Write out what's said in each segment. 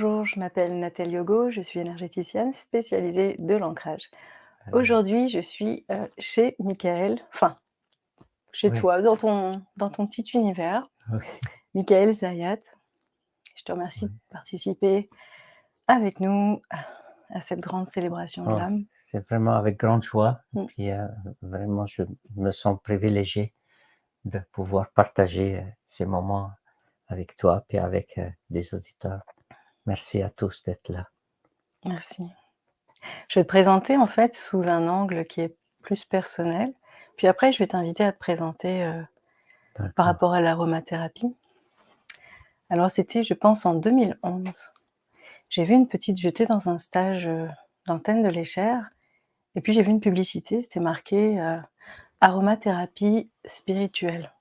Bonjour, je m'appelle Nathalie Yogo, je suis énergéticienne spécialisée de l'ancrage. Heu, Aujourd'hui, je suis, chez Michael, enfin chez oui, toi, dans ton petit univers, oui, Michael Zayat. Je te remercie oui. de participer avec nous à cette grande célébration de Oh, l'âme. c'est vraiment avec grande joie et Mmh, puis, vraiment je me sens privilégié de pouvoir partager, ces moments avec toi puis avec, les auditeurs. Merci à tous d'être là. merci. Je vais te présenter en fait sous un angle qui est plus personnel, puis après je vais t'inviter à te présenter, par D'accord. rapport à l'aromathérapie. Alors c'était, je pense, en 2011. J'ai vu une petite j'étais dans un stage, d'antenne de Léchère et puis j'ai vu une publicité, c'était marqué, aromathérapie spirituelle,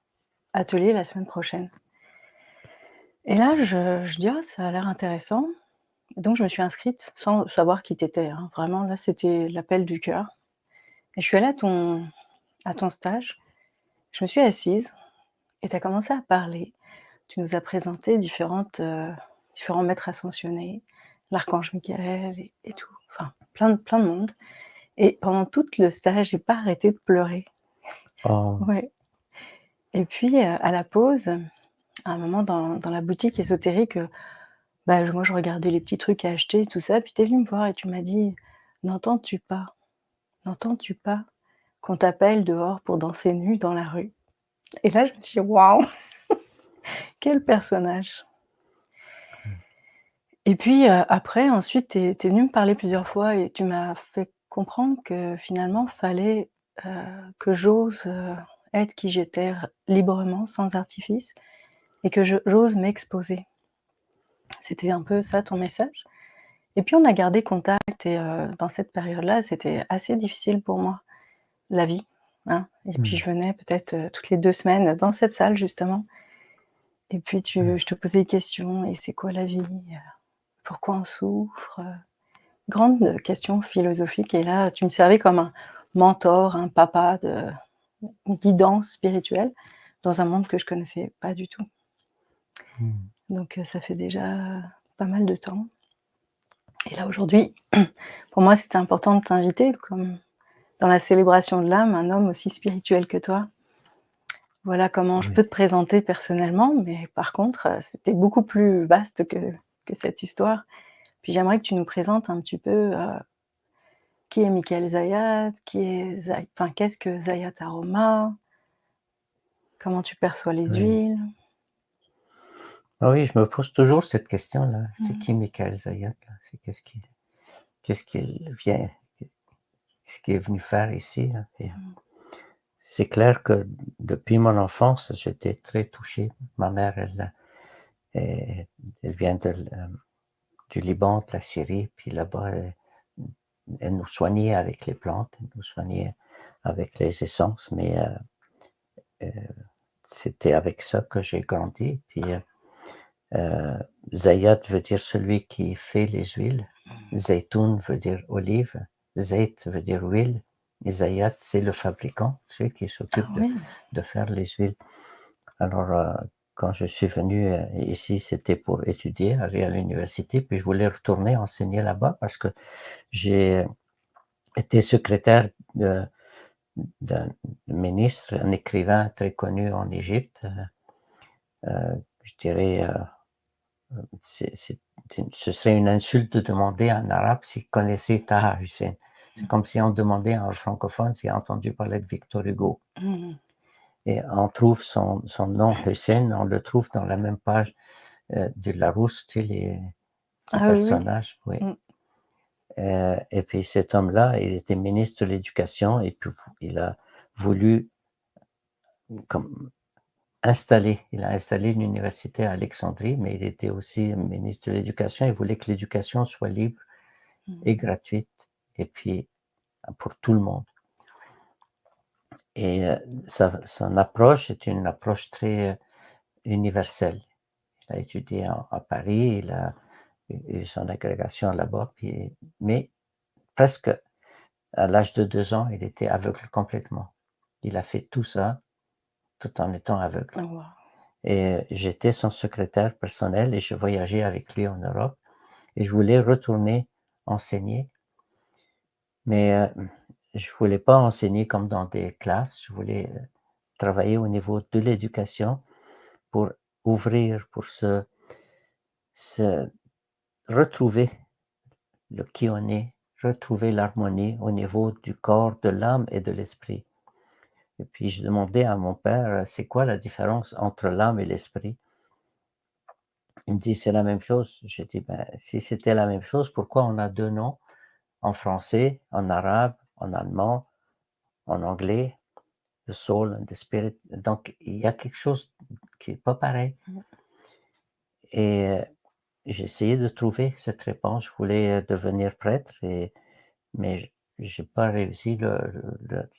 atelier la semaine prochaine et là je dis: «Ah ça a l'air intéressant», donc je me suis inscrite sans savoir qui tu étais, hein. Vraiment là, c'était l'appel du cœur et je suis allée à ton stage. Je me suis assise et tu as commencé à parler. Tu nous as présenté différents maîtres ascensionnés, l'archange Michael et tout, enfin plein de monde. Et pendant tout le stage, j'ai pas arrêté de pleurer. Oh, Ouais et puis, à la pause, à un moment dans la boutique ésotérique, bah, moi je regardais les petits trucs à acheter et tout ça, puis tu es venue me voir et tu m'as dit: «N'entends-tu pas? N'entends-tu pas qu'on t'appelle dehors pour danser nue dans la rue?» Et là je me suis dit: «Waouh, quel personnage!» Et puis, après ensuite tu es venue me parler plusieurs fois et tu m'as fait comprendre que finalement fallait, que j'ose, être qui j'étais librement, sans artifice et que j'ose m'exposer. C'était un peu ça ton message et puis on a gardé contact et dans cette période-là, c'était assez difficile pour moi, la vie, hein, et puis mmh, je venais peut-être, toutes les 2 semaines dans cette salle justement et puis ouais, je te posais des questions: «Et c'est quoi la vie? Pourquoi on souffre?» Grande question philosophique et là, tu me servais comme un mentor, un papa de une guidance spirituelle dans un monde que je connaissais pas du tout. mmh. Donc ça fait déjà pas mal de temps et là, aujourd'hui, pour moi, c'était important de t'inviter comme dans la célébration de l'âme, un homme aussi spirituel que toi. Voilà comment je Oui, peux te présenter personnellement, mais par contre, c'était beaucoup plus vaste que cette histoire. Puis j'aimerais que tu nous présentes un petit peu, qui est Michael Zayat? Qu'est-ce que Zayat Aroma? Comment tu perçois les oui. huiles? Ah oui, je me pose toujours cette question-là. C'est Mmh. qui Michael Zayat, là? C'est qu'est-ce qu'il vient qu'est-ce qu'il est venu faire ici, là? Et Mmh. c'est clair que depuis mon enfance, j'étais très touché. Ma mère, elle elle vient du Liban, de la Syrie, puis là-bas, elle nous soignait avec les plantes, elle nous soignait avec les essences, mais heu, c'était avec ça que j'ai grandi. Puis, heu, Zayat veut dire celui qui fait les huiles, Zaytoun veut dire olive, Zayt veut dire huile et Zayat, c'est le fabricant, celui qui Ah s'occupe oui, de faire les huiles. Alors, quand je suis venu, ici, c'était pour étudier, aller à l'université, puis je voulais retourner enseigner là-bas parce que j'ai été secrétaire d'un ministre, un écrivain très connu en Égypte, je dirais, c'est ce serait une insulte de demander à un arabe s'il connaissait Taha Hussein. C'est comme si on demandait à un francophone s'il a entendu parler de Victor Hugo. mmh. Et on trouve son nom Hussein, on le trouve dans la même page, du Larousse, tu sais les Ah oui, oui. personnages, oui. Mmh. Et puis cet homme-là, il était ministre de l'Éducation et puis il a voulu comme il a installé une université à Alexandrie, mais il était aussi ministre de l'Éducation. Il voulait que l'éducation soit libre Mmh. et gratuite et puis pour tout le monde. Et son approche est une approche très, universelle. Il a étudié à Paris, il a eu son agrégation là-bas, puis mais presque à l'âge de 2 ans, il était aveugle complètement. Il a fait tout ça tout en étant aveugle. Oh waouh! Et j'étais son secrétaire personnel et je voyageais avec lui en Europe et je voulais retourner enseigner, mais je voulais pas enseigner comme dans des classes, je voulais travailler au niveau de l'éducation pour ouvrir, pour se retrouver le qui on est, retrouver l'harmonie au niveau du corps, de l'âme et de l'esprit. Et puis je demandais à mon père, c'est quoi la différence entre l'âme et l'esprit? Il me dit, c'est la même chose. J'ai dit, ben, si c'était la même chose, pourquoi on a deux noms en français, en arabe, en allemand, en anglais, the soul and the spirit. Donc, il y a quelque chose qui n'est pas pareil. Et j'ai essayé de trouver cette réponse. Je voulais devenir prêtre, mais je n'ai pas réussi.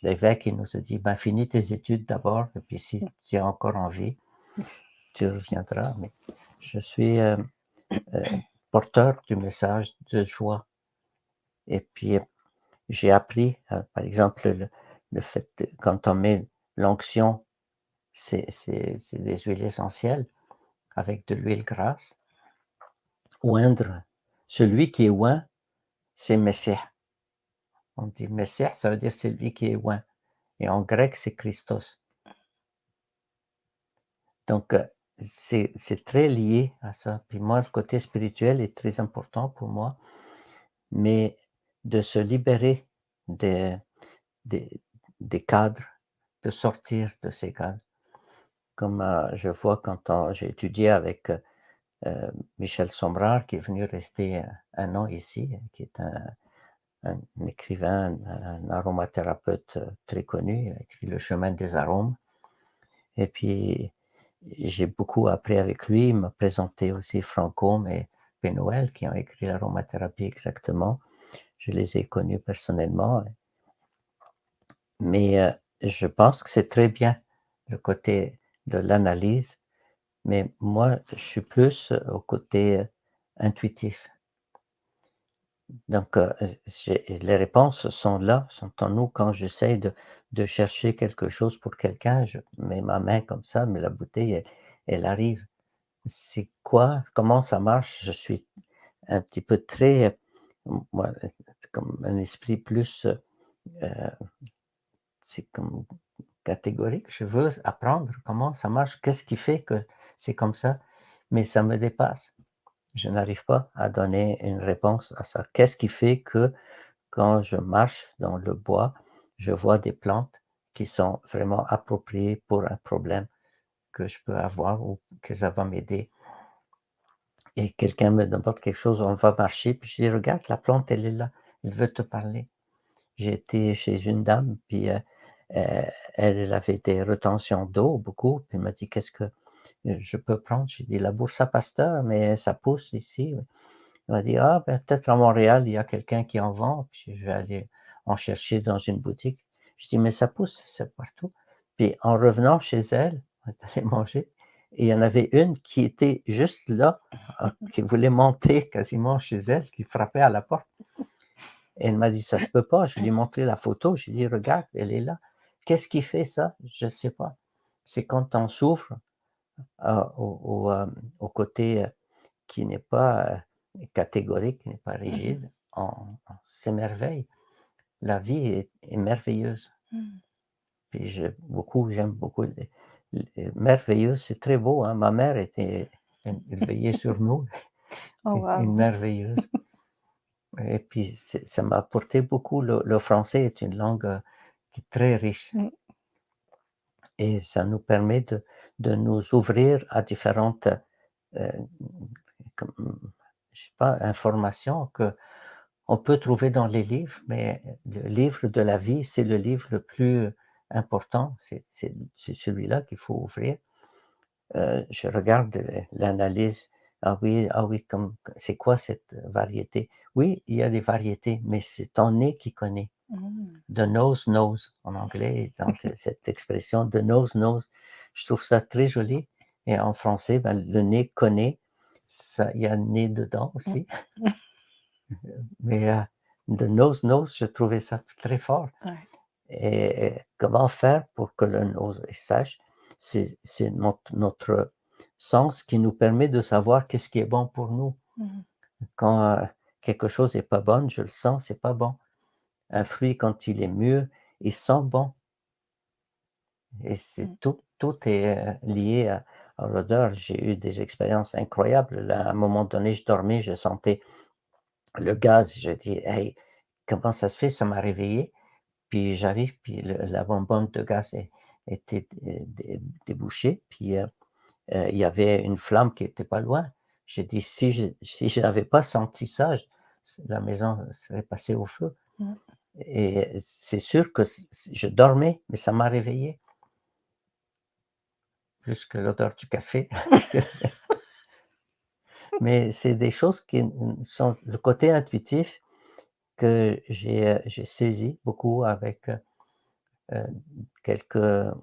L'évêque, il nous a dit, ben, finis tes études d'abord, et puis si tu as encore envie, tu reviendras. Mais je suis porteur du message de joie. Et puis, j'ai appris, par exemple, le fait que quand on met l'onction, c'est des huiles essentielles avec de l'huile grasse. Oindre, celui qui est oint, c'est Messie. On dit Messie, ça veut dire celui qui est oint. Et en grec, c'est Christos. Donc, c'est très lié à ça. Puis moi, le côté spirituel est très important pour moi, mais de se libérer des cadres, de sortir de ces cadres. Comme je vois quand j'ai étudié avec Michel Sombrard, qui est venu rester un an ici, qui est un écrivain, un aromathérapeute très connu, il a écrit Le chemin des arômes. Et puis, j'ai beaucoup appris avec lui. Il m'a présenté aussi Franck et Pénoël, qui ont écrit l'aromathérapie exactement. Je les ai connus personnellement. Mais je pense que c'est très bien le côté de l'analyse, mais moi, je suis plus au côté intuitif. Donc, les réponses sont là, sont en nous. Quand j'essaie de chercher quelque chose pour quelqu'un, je mets ma main comme ça, mais la bouteille, elle arrive. C'est quoi? Comment ça marche? Je suis un petit peu très, moi, comme un esprit plus, c'est comme catégorique. Je veux apprendre comment ça marche, qu'est-ce qui fait que c'est comme ça, mais ça me dépasse. Je n'arrive pas à donner une réponse à ça. Qu'est-ce qui fait que quand je marche dans le bois, je vois des plantes qui sont vraiment appropriées pour un problème que je peux avoir ou que ça va m'aider? Et quelqu'un me demande quelque chose, on va marcher, puis je dis: «Regarde, la plante, elle est là, elle veut te parler». J'ai été chez une dame, puis elle avait des retentions d'eau, beaucoup, puis elle m'a dit: «Qu'est-ce que je peux prendre?» J'ai dit: «La bourse à pasteur, mais ça pousse ici». Elle m'a dit: «Ah, ben, peut-être à Montréal, il y a quelqu'un qui en vend, puis je vais aller en chercher dans une boutique». Je dis: «Mais ça pousse, c'est partout». Puis en revenant chez elle, on est allé manger et il y en avait une qui était juste là, qui voulait monter quasiment chez elle, qui frappait à la porte. Et elle m'a dit: «Ça se peut pas». Je lui ai montré la photo, j'ai dit: «Regarde, elle est là». Qu'est-ce qui fait ça? Je ne sais pas. C'est quand on s'ouvre, au côté, qui n'est pas, catégorique, qui n'est pas rigide, on s'émerveille. La vie est merveilleuse. Puis j'aime beaucoup les merveilleuse, c'est très beau, hein. Ma mère elle veillait sur nous, Oh une waouh! merveilleuse. Et puis ça m'a apporté beaucoup. Le français est une langue, qui est très riche et ça nous permet de nous ouvrir à différentes, heu, comme, je sais pas, informations qu'on peut trouver dans les livres, mais le livre de la vie, c'est le livre le plus important. C'est celui-là qu'il faut ouvrir. Je regarde l'analyse. Ah oui, comme c'est quoi cette variété? Oui, il y a des variétés, mais c'est ton nez qui connaît. Mmh. The nose knows en anglais, donc cette expression the nose knows, je trouve ça très joli et en français, ben, le nez connaît, ça il y a nez dedans Mmh. aussi, mais the nose knows, je trouvais ça très fort Ouais. et comment faire pour que le nose sache? C'est notre sens qui nous permet de savoir qu'est-ce qui est bon pour nous. Mmh. Quand quelque chose n'est pas bon, je le sens, c'est pas bon. Un fruit, quand il est mûr, il sent bon. Et c'est Mmh. tout est lié à l'odeur. J'ai eu des expériences incroyables. Là, à un moment donné, je dormais, je sentais le gaz. Je dis, hey, comment ça se fait? Ça m'a réveillé. Puis j'arrive, puis la bonbonne de gaz était débouchée. Puis il y avait une flamme qui était pas loin. J'ai dit, si je n'avais pas senti ça, la maison serait passée au feu. Mmh. Et c'est sûr que je dormais, mais ça m'a réveillé. Plus que l'odeur du café. Mais c'est des choses qui sont le côté intuitif que j'ai saisi beaucoup avec, quelques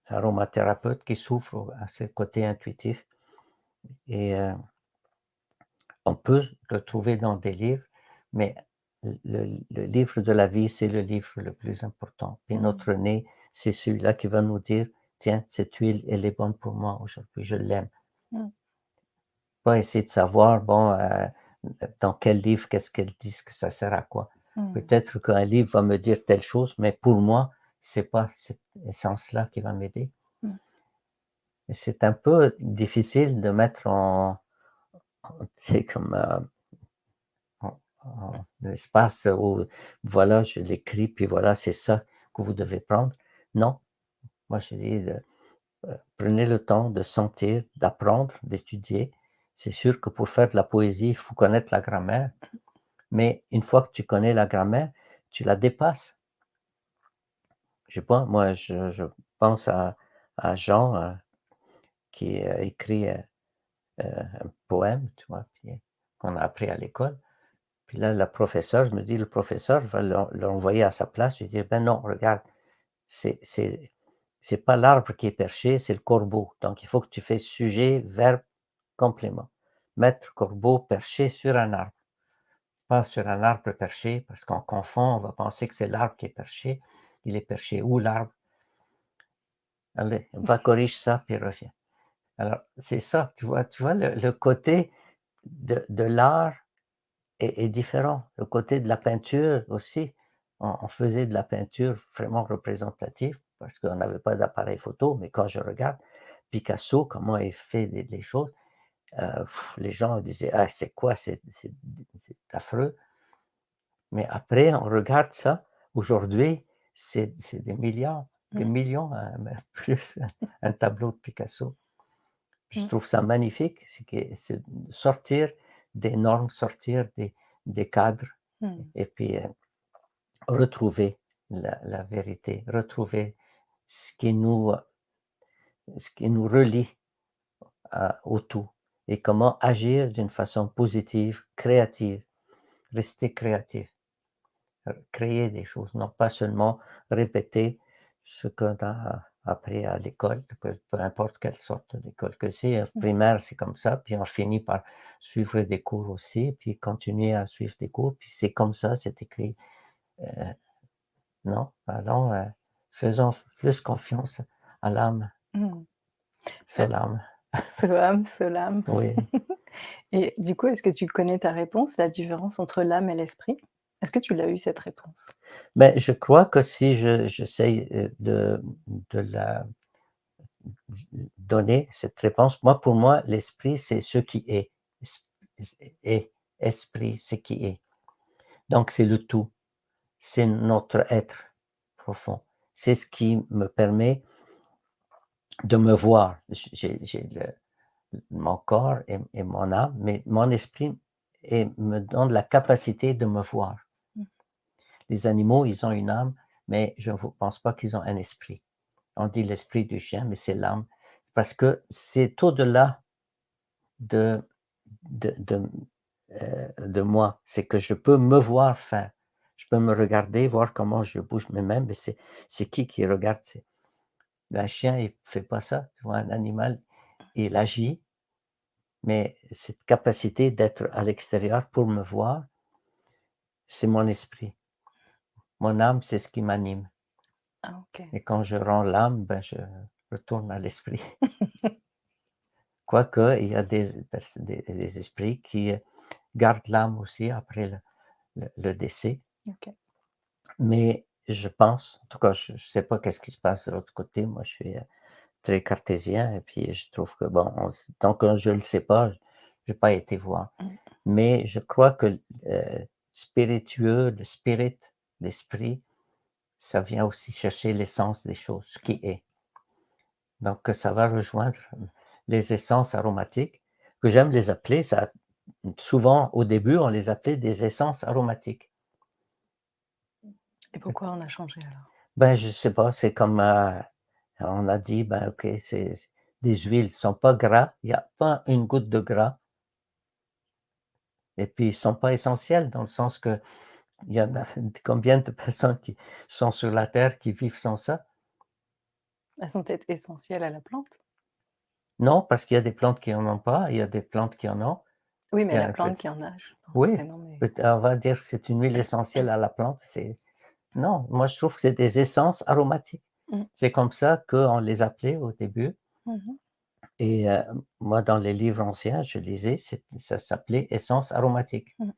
aromathérapeutes qui souffrent à ce côté intuitif et on peut le trouver dans des livres, mais le livre de la vie, c'est le livre le plus important. Puis Mmh. notre nez, c'est celui-là qui va nous dire: «Tiens, cette huile, elle est bonne pour moi aujourd'hui, je l'aime». Mmh. Pas essayer de savoir, bon, dans quel livre, qu'est-ce qu'elles disent, que ça sert à quoi. Mmh. Peut-être qu'un livre va me dire telle chose, mais pour moi, c'est pas cette essence-là qui va m'aider. Mmh. Et c'est un peu difficile de mettre c'est comme, en espace où voilà, je l'écris, puis voilà, c'est ça que vous devez prendre. Non, moi je dis, prenez le temps de sentir, d'apprendre, d'étudier. C'est sûr que pour faire de la poésie, il faut connaître la grammaire. Mais une fois que tu connais la grammaire, tu la dépasses. Je sais pas, moi, je pense à Jean, qui a écrit, un poème, tu vois? Puis qu'on a appris à l'école. Puis là, la professeure, je me dis: «Le professeur va l'envoyer à sa place». Je lui dis: «Ben non, regarde, c'est c'est c'est pas l'arbre qui est perché, c'est le corbeau. Donc il faut que tu fais sujet, verbe, complément. Maître corbeau perché sur un arbre». Pas sur un arbre perché, parce qu'on confond, on va penser que c'est l'arbre qui est perché. Il est perché où l'arbre? Allez, va corrige ça, puis reviens. Alors, c'est ça, tu vois le côté de l'art est différent. Le côté de la peinture aussi. On faisait de la peinture vraiment représentative parce qu'on n'avait pas d'appareil photo, mais quand je regarde Picasso, comment il fait les choses, les gens disaient: «Ah, c'est quoi? C'est affreux». Mais après, on regarde ça, aujourd'hui, c'est des Mmh. millions, même plus, un tableau de Picasso. Je Mmh. trouve ça magnifique, c'est sortir des normes, sortir des cadres Mmh. et puis, retrouver la vérité, retrouver ce qui nous, ce qui nous relie au tout et comment agir d'une façon positive, créative, rester créatif. Créer des choses, non pas seulement répéter ce qu'on a appris à l'école, peu importe quelle sorte d'école que c'est. Mmh. Primaire, c'est comme ça, puis on finit par suivre des cours aussi, puis continuer à suivre des cours, puis c'est comme ça, c'est écrit. Heu, non, allons, faisons plus confiance à l'âme, Mmh. Heu, Solam. Soham, Solam. Oui. Et du coup, est-ce que tu connais ta réponse, la différence entre l'âme et l'esprit? Est-ce que tu l'as eu cette réponse? Mais je crois que si j'essaye, de la donner cette réponse. Moi, pour moi, l'esprit, c'est ce qui est. Est, esprit, c'est qui est. Donc, c'est le tout. C'est notre être profond. C'est ce qui me permet de me voir. J'ai mon corps et mon âme, mais mon esprit me donne la capacité de me voir. Mmh. Les animaux, ils ont une âme, mais je ne pense pas qu'ils ont un esprit. On dit l'esprit du chien, mais c'est l'âme, parce que c'est au-delà de de moi. C'est que je peux me voir faire. Je peux me regarder, voir comment je bouge mes mains, mais c'est qui regarde? C'est un chien, il fait pas ça, tu vois? Un animal, il agit, mais cette capacité d'être à l'extérieur pour me voir, c'est mon esprit. Mon âme, c'est ce qui m'anime Ah OK. et quand je rends l'âme, ben, je retourne à l'esprit. Quoique, il y a des esprits qui garde l'âme aussi après le décès. OK. Mais je pense, en tout cas, je ne sais pas qu'est-ce qui se passe de l'autre côté. Moi, je suis très cartésien et puis je trouve que, bon, tant que je ne le sais pas, je n'ai pas été voir. Mmh. Mais je crois que spiritueux, le spirit, l'esprit, ça vient aussi chercher l'essence des choses, ce qui est. Donc, ça va rejoindre les essences aromatiques, que j'aime les appeler, ça, souvent au début, on les appelait des essences aromatiques. Et pourquoi on a changé alors? Ben, je sais pas, c'est comme, on a dit, ben, OK, c'est des huiles, sont pas gras, il y a pas une goutte de gras et puis ils sont pas essentiels dans le sens que il y en a combien de personnes qui sont sur la terre qui vivent sans ça? Elles sont peut-être essentielles à la plante? Non, parce qu'il y a des plantes qui en ont pas, il y a des plantes qui en ont. Oui, mais Il y la a peut plante qui en a, je pensais. oui, Non, mais on va dire que c'est une huile essentielle à la plante, c'est non, moi je trouve que c'est des essences aromatiques. mmh. C'est comme ça qu'on les appelait au début Mmh. et moi dans les livres anciens, je lisais, ça s'appelait essence aromatique Mmh.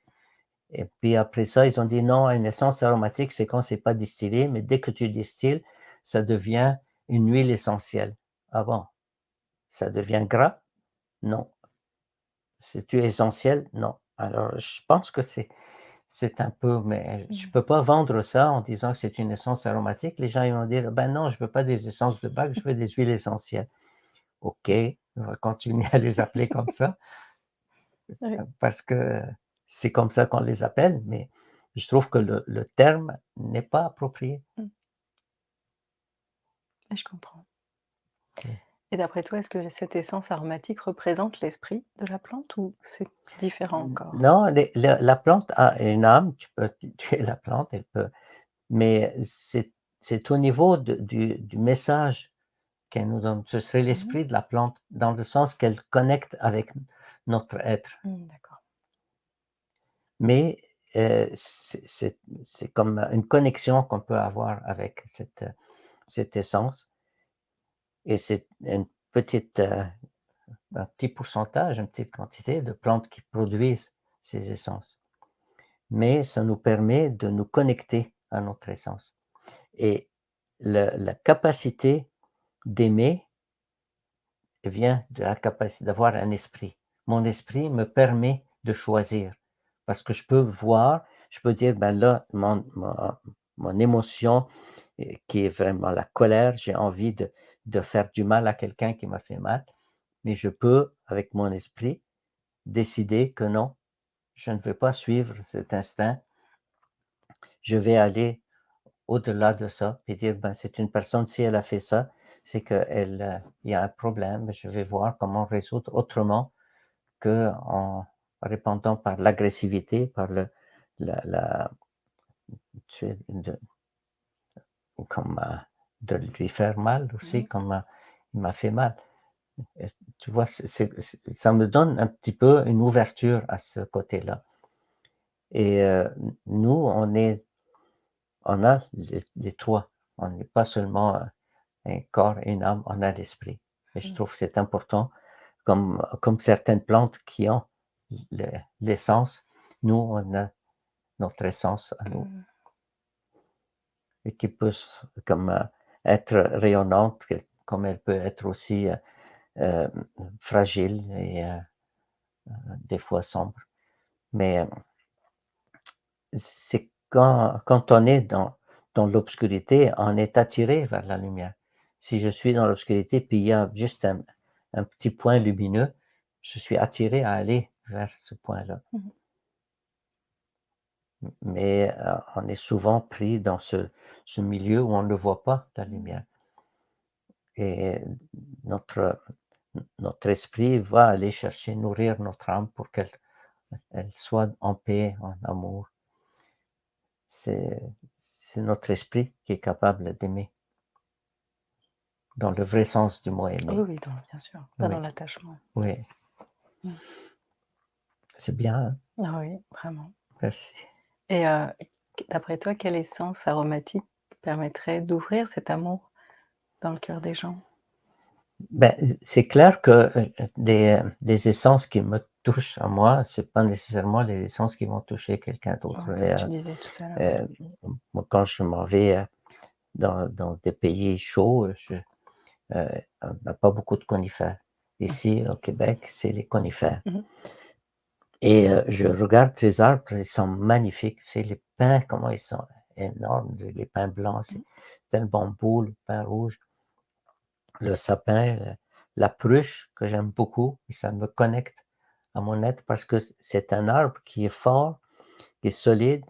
et puis après ça, ils ont dit: «Non, une essence aromatique, c'est quand c'est pas distillé, mais dès que tu distilles, ça devient une huile essentielle». Ah bon? Ça devient gras? Non. C'est-tu essentiel? Non. Alors je pense que c'est un peu mais je Mmh. peux pas vendre ça en disant que c'est une essence aromatique. Les gens, ils vont dire: «Ben non, je veux pas des essences de bague, je veux des huiles essentielles». OK, on va continuer à les appeler comme ça, Oui. parce que c'est comme ça qu'on les appelle, mais je trouve que le terme n'est pas approprié. Mmh. Et je comprends. Oui. Et d'après toi, est-ce que cette essence aromatique représente l'esprit de la plante ou c'est différent encore? Non, la plante a une âme, tu peux tuer la plante, elle peut mais c'est au niveau du message qu'elle nous donne. Ce serait Mmh. l'esprit de la plante, dans le sens qu'elle connecte avec notre être. Mmh, d'accord. Mais c'est comme une connexion qu'on peut avoir avec cette essence et c'est une petite, un petit pourcentage, une petite quantité de plantes qui produisent ces essences. Mais ça nous permet de nous connecter à notre essence et la capacité d'aimer vient de la capacité d'avoir un esprit. Mon esprit me permet de choisir parce que je peux voir, je peux dire, ben là, mon émotion qui est vraiment la colère, j'ai envie de faire du mal à quelqu'un qui m'a fait mal, mais je peux, avec mon esprit, décider que non, je ne veux pas suivre cet instinct, je vais aller au-delà de ça et dire, ben, c'est une personne, si elle a fait ça, c'est qu'elle, il y a un problème, je vais voir comment résoudre autrement qu'en répondant par l'agressivité, par la tu sais, comme, de lui faire mal aussi, Mmh. comme, il m'a fait mal. Et tu vois, ça me donne un petit peu une ouverture à ce côté-là et nous, on a les 3. On n'est pas seulement, un corps et une âme, on a l'esprit et je Mmh. trouve que c'est important comme certaines plantes qui ont l'essence, nous, on a notre essence à nous Mmh. et qui peut comme être rayonnante, comme elle peut être aussi euh, fragile et des fois sombre. Mais c'est quand on est dans l'obscurité, on est attiré vers la lumière. Si je suis dans l'obscurité, puis il y a juste un petit point lumineux, je suis attiré à aller vers ce point-là. Mmh. Mais on est souvent pris dans ce milieu où on ne voit pas la Mmh. lumière. Et notre, notre esprit va aller chercher, nourrir notre âme pour qu'elle elle soit en paix, en amour. C'est, c'est notre esprit qui est capable d'aimer, dans le vrai sens du mot Oui, aimer. oui, bien sûr, pas dans Oui, l'attachement. oui, Mmh. c'est bien, hein. Ah oui, vraiment. Merci. Et d'après toi, quelle essence aromatique permettrait d'ouvrir cet amour dans le cœur des gens? Ben, c'est clair que des essences qui me touche à moi, c'est pas nécessairement les essences qui vont toucher quelqu'un d'autre. Ouais, comme tu disais tout à l'heure. Euh, moi, quand je m'en vais dans des pays chauds, on n'a pas beaucoup de conifères. Ici, au Québec, c'est les conifères. Mhm. Et je regarde ces arbres, ils sont magnifiques. C'est les pins, comment ils sont énormes, les pins blancs, c'est le bambou, le pin rouge, le sapin, la pruche que j'aime beaucoup, et ça me connecte à mon être parce que c'est un arbre qui est fort, qui est solide,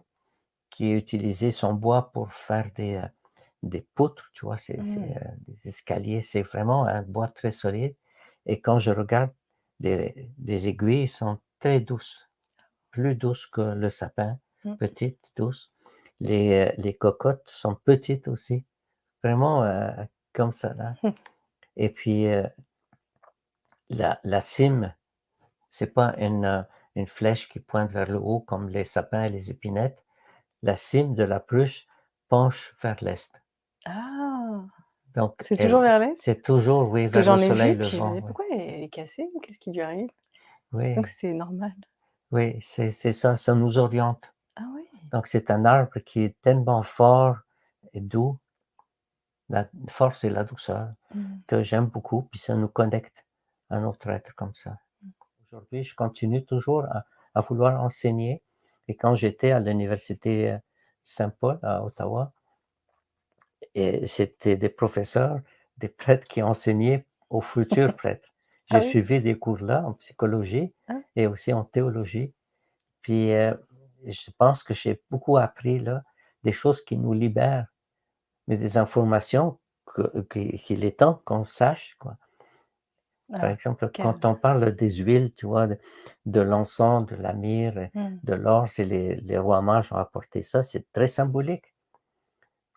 qui a utilisé son bois pour faire des poutres, tu vois, des escaliers, c'est vraiment un bois très solide. Et quand je regarde, les aiguilles sont très douces, plus douces que le sapin, Mhm. petites, douces. Les cocottes sont petites aussi, vraiment comme ça là. Et puis la cime, c'est pas une flèche qui pointe vers le haut comme les sapins et les épinettes. La cime de la pruche penche vers l'est. Ah, Donc, c'est toujours vers l'est? c'est toujours, oui, Parce que vers le j'en ai soleil vu, puis je me levant. disais: Oui, «Pourquoi elle est cassée? Qu'est-ce qui lui arrive?» Donc oui, c'est normal. oui, c'est ça, ça nous oriente. Ah oui. Donc, c'est un arbre qui est tellement fort et doux, la force et la douceur, Mmh. que j'aime beaucoup, puis ça nous connecte à notre être comme ça. Aujourd'hui, je continue toujours à vouloir enseigner. Et quand j'étais à l'université Saint-Paul à Ottawa, et c'était des professeurs, des prêtres qui enseignaient aux futurs prêtres. Ah J'ai oui? suivi des cours-là en psychologie Ah, et aussi en théologie. Puis je pense que j'ai beaucoup appris là, des choses qui nous libèrent, mais des informations qu'il est temps qu'on sache, quoi. Par alors exemple, quelle quand on parle des huiles, tu vois, de l'encens, de la myrrhe, mmh. de l'or, c'est les rois mages ont apporté ça, c'est très symbolique.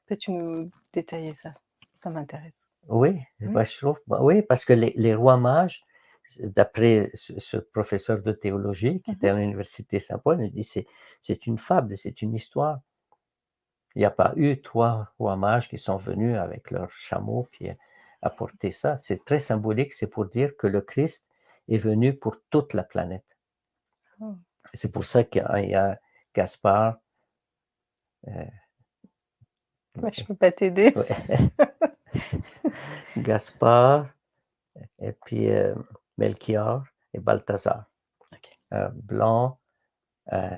Peux-tu nous détailler ça? Ça m'intéresse. Oui, Oui? bah, je trouve, bah, oui, parce que les rois mages, d'après ce professeur de théologie qui était Mmh. à l'université Saint-Paul, il dit c'est une fable, c'est une histoire. Il n'y a pas eu 3 rois mages qui sont venus avec leurs chameaux puis apporter ça. C'est très symbolique, c'est pour dire que le Christ est venu pour toute la planète. Oh. C'est pour ça qu'il y a Gaspard, euh, Bah, je peux pas t'aider. ouais, Gaspard, et puis Melchior et Balthazar. OK. Blanc, euh,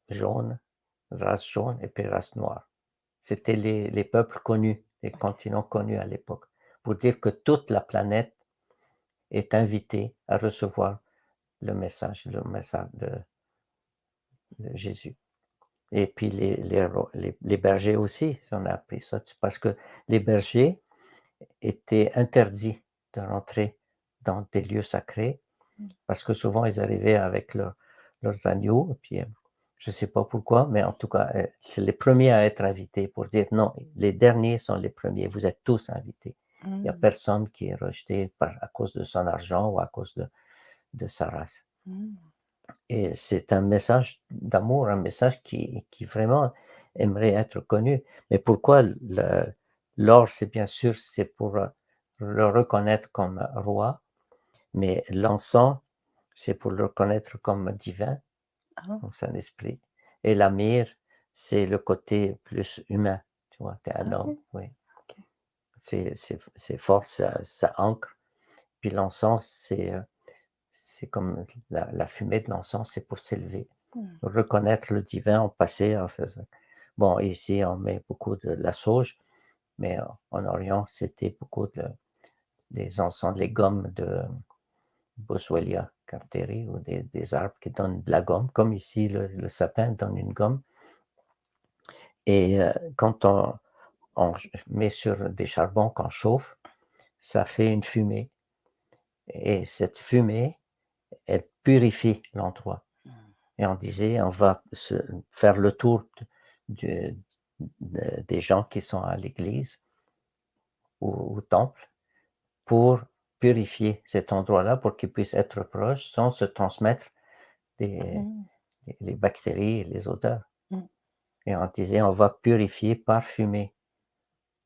jaune, race jaune et puis race noire. C'était les peuples connus, les continents connus à l'époque, pour dire que toute la planète est invitée à recevoir le message de Jésus. Et puis les bergers aussi, on a appris ça, parce que les bergers étaient interdits de rentrer dans des lieux sacrés, Mmh. parce que souvent ils arrivaient avec leurs agneaux, et puis je ne sais pas pourquoi, mais en tout cas, c'est les premiers à être invités pour dire non, les derniers sont les premiers, vous êtes tous invités. Il n'y a Mmh. personne qui est rejeté à cause de son argent ou à cause de sa race. Mmh. Et c'est un message d'amour, un message qui vraiment aimerait être connu. Mais pourquoi l'or, c'est bien sûr, c'est pour le reconnaître comme roi, mais l'encens, c'est pour le reconnaître comme divin, Ah, comme son esprit. Et la myrrhe, c'est le côté plus humain, tu vois, tu es un ah homme, oui, oui. OK. C'est fort, ça ancre. Puis l'encens, c'est comme la fumée de l'encens, c'est pour s'élever, Mmh. reconnaître le divin en passé, en faisant. Bon, ici, on met beaucoup de la sauge, mais en Orient, c'était beaucoup des encens, les gommes de Boswellia carteri, ou des arbres qui donnent de la gomme, comme ici, le sapin donne une gomme. Et quand on met sur des charbons qu'on chauffe, ça fait une fumée. Et cette fumée, elle purifie l'endroit. Mmh. Et on disait, on va faire le tour du- des gens qui sont à l'église ou au temple pour purifier cet endroit-là pour qu'il puisse être proche sans se transmettre des, Mmh. les bactéries et les odeurs. Mmh. Et on disait, on va purifier, parfumer.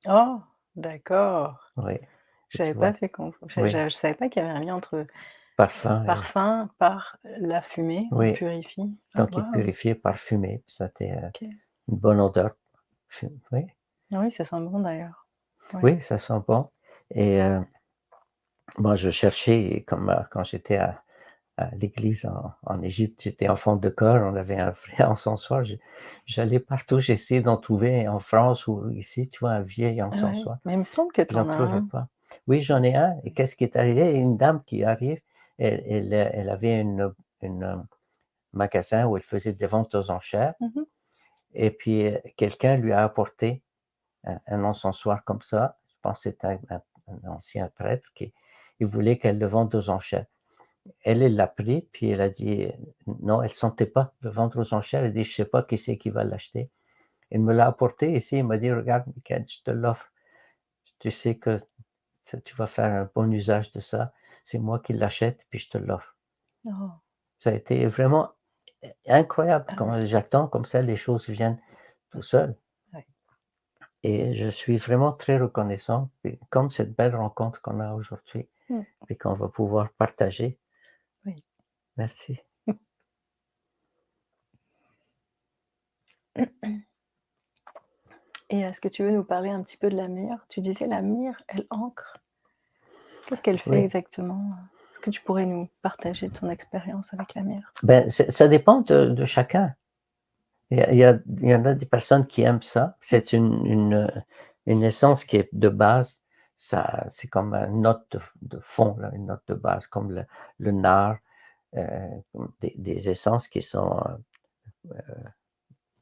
Oh! D'accord. Oui, et J'avais tu pas vois, fait conf oui, je savais pas qu'il y avait un lien entre parfum, parfum par la fumée, il oui, purifie. Ah donc il waouh! purifiait par fumée, puis c'était, OK. une bonne odeur. Oui, Oui, ça sent bon d'ailleurs. Ouais. oui, ça sent bon et moi je cherchais comme, quand j'étais à l'église en Égypte, j'étais enfant de chœur, on avait un vrai encensoir, j'allais partout, j'essayais d'en trouver en France ou ici, tu vois, un vieil Ouais, encensoir. mais il me semble que tu J'en en as trouvais un. pas. Oui, j'en ai un et qu'est-ce qui est arrivé? Une dame qui arrive, elle avait une magasin où elle faisait des ventes aux enchères Mmh. et puis, quelqu'un lui a apporté un encensoir comme ça. Je pense que c'était un ancien prêtre qui il voulait qu'elle le vende aux enchères. Elle l'a pris, puis elle a dit non, elle sentait pas le vendre aux enchères. Elle dit: «Je sais pas qui c'est qui va l'acheter». Elle me l'a apporté ici, elle m'a dit: «Regarde Michael, je te l'offre. Tu sais que tu vas faire un bon usage de ça. C'est moi qui l'achète, puis je te l'offre». Oh, Ça a été vraiment incroyable ah oui, quand j'attends comme ça, les choses viennent tout seul ouais. et je suis vraiment très reconnaissant et comme cette belle rencontre qu'on a aujourd'hui Mmh, et qu'on va pouvoir partager. oui. Merci. Et est-ce que tu veux nous parler un petit peu de la myrrhe? Tu disais la myrrhe, elle ancre. Qu'est-ce qu'elle fait Oui. exactement? Est-ce que tu pourrais nous partager ton expérience avec la myrrhe? Ben, ça dépend de chacun. Il y en a des personnes qui aiment ça. C'est une essence qui est de base, ça c'est comme une note de fond, là, une note de base comme le nard, comme des essences qui sont,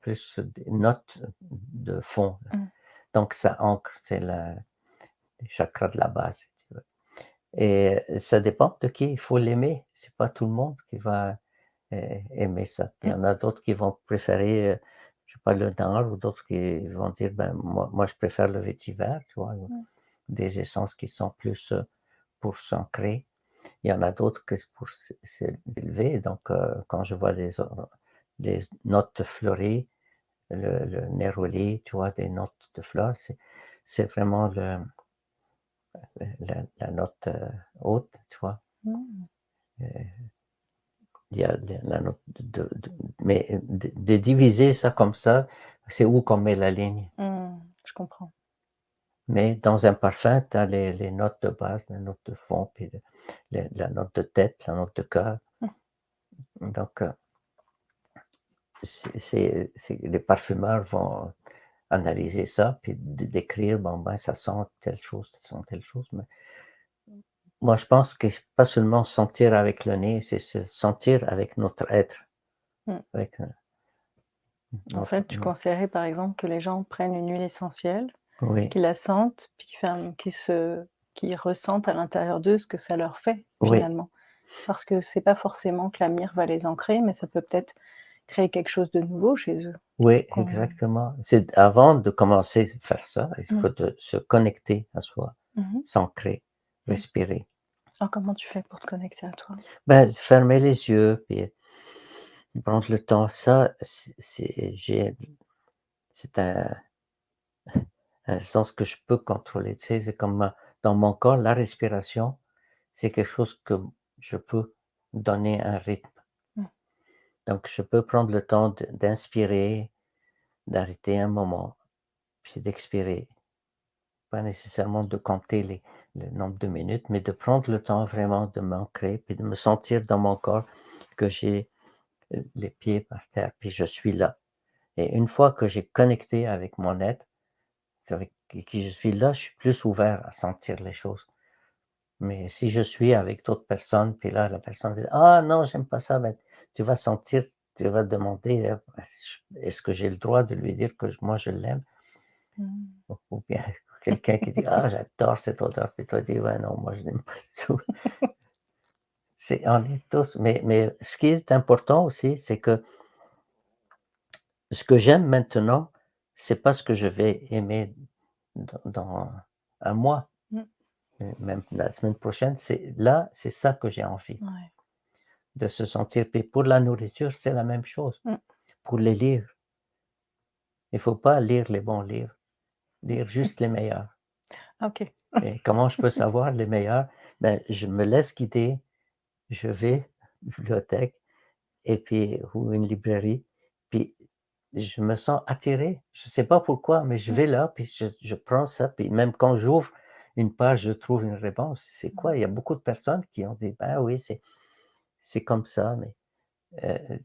plus des notes de fond, là. Mmh. Donc ça ancre, c'est les chakras de la base, si tu veux et ça dépend de qui. Il faut l'aimer. C'est pas tout le monde qui va aimer ça. Il y Mmh. en a d'autres qui vont préférer, je sais pas, le nard ou d'autres qui vont dire: «Ben, moi je préfère le vétiver», tu vois? Ou Mmh. des essences qui sont plus, pour s'ancrer. Il y en a d'autres que c'est pour s'élever donc quand je vois les notes fleuries, le néroli, tu vois? Des notes de fleurs, c'est vraiment la note, haute, tu vois? Mmh. Il y a la note de mais de diviser ça comme ça, c'est où qu'on met la ligne. Mmh. Je comprends. Mais dans un parfum, tu as les notes de base, les notes de fond, puis la note de tête, la note de cœur. Mmh. Donc c'est les parfumeurs vont analyser ça, puis décrire, bon, ben, ça sent telle chose, ça sent telle chose, mais moi, je pense que c'est pas seulement sentir avec le nez, c'est se sentir avec notre être, Mmh. avec, En notre fait, tu conseillerais par exemple que les gens prennent une huile essentielle, oui, qu'ils la sentent, puis qu'ils ressentent à l'intérieur d'eux ce que ça leur fait oui. finalement. Parce que c'est pas forcément que la myrrhe va les ancrer, mais ça peut peut-être créer quelque chose de nouveau chez eux. Oui, Qu'on exactement. C'est avant de commencer à faire ça, il mmh. faut de se connecter à soi, Mmh. s'ancrer, Mmh. respirer. Alors comment tu fais pour te connecter à toi? Ben, fermer les yeux, puis prendre le temps. Ça, c'est un sens que je peux contrôler. Tu sais, c'est comme dans mon corps, la respiration, c'est quelque chose que je peux donner un rythme. Mmh. Donc, je peux prendre le temps d'inspirer, d'arrêter un moment, puis d'expirer. Pas nécessairement de compter le nombre de minutes, mais de prendre le temps vraiment de m'ancrer, puis de me sentir dans mon corps que j'ai, les pieds par terre, puis je suis là. Et une fois que j'ai connecté avec mon être, c'est avec qui je suis là, je suis plus ouvert à sentir les choses. Mais si je suis avec d'autres personnes, puis là, la personne dit: «Ah non, j'aime pas ça», ben, tu vas sentir, tu vas demander, est-ce que j'ai le droit de lui dire que moi je l'aime? Mmh. Ou bien quelqu'un qui dit: «Ah, j'adore cette odeur», puis toi dis: «Ouais, non, moi je n'aime pas du tout». On est tous mais ce qui est important aussi, c'est que ce que j'aime maintenant, c'est pas ce que je vais aimer dans 1 mois, Mmh. même la semaine prochaine, c'est ça que j'ai envie, Ouais. de se sentir puis pour la nourriture, c'est la même chose. Mmh. Pour les livres, il faut pas lire les bons livres, lire juste les meilleurs OK. et comment je peux savoir les meilleurs? Ben, je me laisse guider je vais à une bibliothèque et puis ou une librairie, puis je me sens attiré. Je ne sais pas pourquoi, mais je Mmh. vais là, puis je prends ça, puis même quand j'ouvre une page, je trouve une réponse. C'est Mmh. quoi? Il y a beaucoup de personnes qui ont dit: «Ben oui, c'est comme ça», mais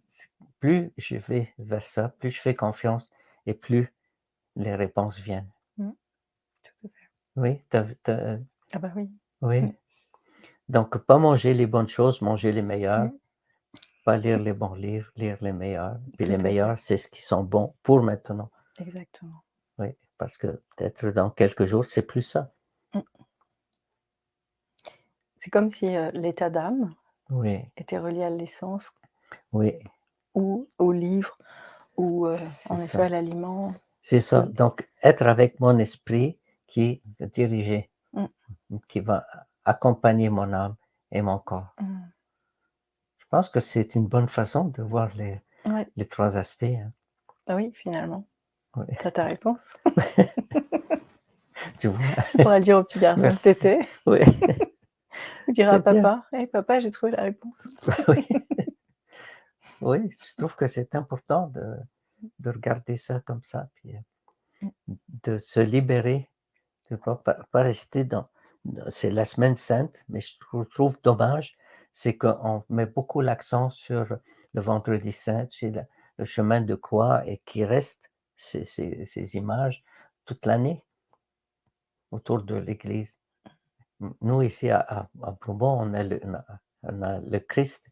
c plus je vais vers ça, plus je fais confiance et plus les réponses viennent. Mmh. Tout à fait. Oui, tu as Ah bah oui. oui, Mmh. donc pas manger les bonnes choses, manger les meilleures, Mmh. pas lire les bons livres, lire les meilleurs. Puis Tout les à fait. meilleurs, c'est ce qui sont bons pour maintenant. Exactement. Oui, parce que peut-être dans quelques jours, c'est plus ça. Mmh. C'est comme si, l'état d'âme Oui, était relié à l'essence oui, ou au livre ou, c'est en effet à ça. l'aliment. C'est ça. Mmh. Donc être avec mon esprit qui va diriger, Mmh. qui va accompagner mon âme et mon corps. Mmh. Je pense que c'est une bonne façon de voir Ouais. les 3 aspects, hein. Bah oui, finalement. Oui, Tu as ta réponse. tu vois? Tu pourras le dire au petit garçon que tu Merci. étais. Oui, Tu diras à c'est bien. papa: «Hey papa, j'ai trouvé la réponse». Oui, oui, je trouve que c'est important de regarder ça comme ça, puis, Mmh. de se libérer, de pas rester c'est la semaine sainte, mais je trouve dommage, c'est qu'on met beaucoup l'accent sur le vendredi saint, tu sais, le chemin de croix et qu'il reste ces images toute l'année autour de l'église. Nous ici à Bourbon, on a le Christ,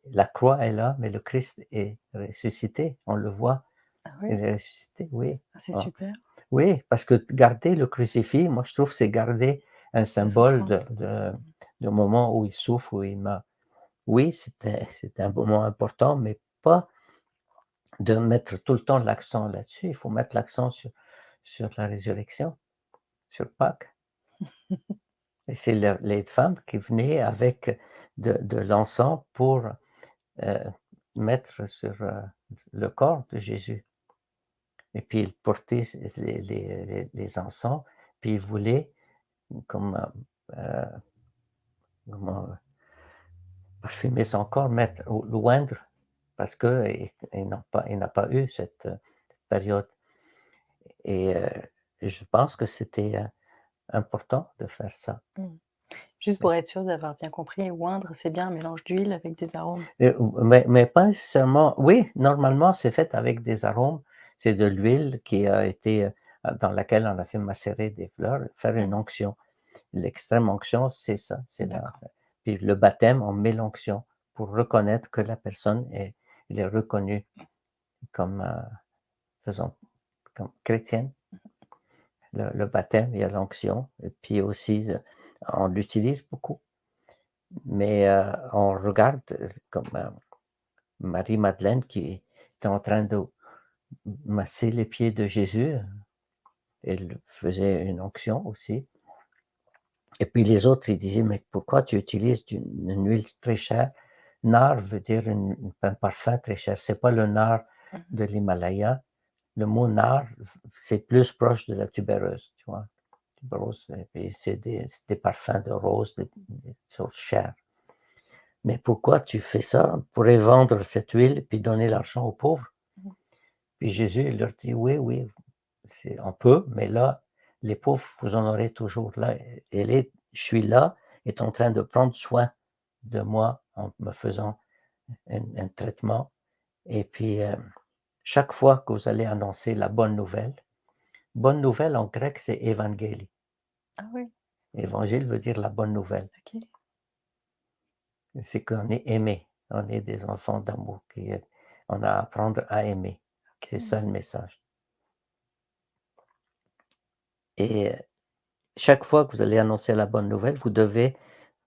la croix est là, mais le Christ est ressuscité, on le voit, Ah il oui? est ressuscité, oui. Ah c'est Ah. super, Oui, parce que garder le crucifix, moi je trouve c'est garder un la symbole souffrance. de moment où il souffre, où il meurt. Oui, c'était un moment important, mais pas de mettre tout le temps l'accent là-dessus. Il faut mettre l'accent sur la résurrection, sur Pâques. Et c'est les femmes qui venaient avec de l'encens pour, heu, mettre sur, le corps de Jésus. Et puis ils portaient les encens, puis ils voulaient comme, comment parfumer son corps, mettre ou l'oindre parce qu'il n'a pas eu cette période et je pense que c'était, important de faire ça. Mmh. Juste Oui. pour être sûre d'avoir bien compris, oindre, c'est bien un mélange d'huile avec des arômes. Mais pas nécessairement oui, normalement, c'est fait avec des arômes. C'est de l'huile qui a été, dans laquelle on a fait macérer des fleurs, faire une Mmh. onction. L'extrême onction, c'est ça, c'est la D'accord. puis le baptême, on met l'onction pour reconnaître que la personne elle est reconnue comme, faisons comme chrétienne. Le baptême, il y a l'onction et puis aussi, on l'utilise beaucoup, mais on regarde, comme, Marie-Madeleine qui était en train de masser les pieds de Jésus, elle faisait une onction aussi et puis les autres, ils disaient: «Mais pourquoi tu utilises une huile très chère?» Nard veut dire un parfum très cher, c'est pas le nard Mmh. de l'Himalaya. Le mot nard, c'est plus proche de la tubéreuse, tu vois? Tuberose et puis c'est des parfums de rose, des choses chères. Mais pourquoi tu fais ça? On pourrait vendre cette huile et puis donner l'argent aux pauvres. Mmh. Puis Jésus, il leur dit: «Oui, oui, on peut, mais là, les pauvres, vous en aurez toujours là. Je suis là, est en train de prendre soin de moi en me faisant un traitement et puis, chaque fois que vous allez annoncer la bonne nouvelle en grec, c'est évangélie. Ah oui, Évangile veut dire la bonne nouvelle. OK. C'est qu'on est aimé, on est des enfants d'amour, on a à apprendre à aimer. C'est OK. ça le message et chaque fois que vous allez annoncer la bonne nouvelle, vous devez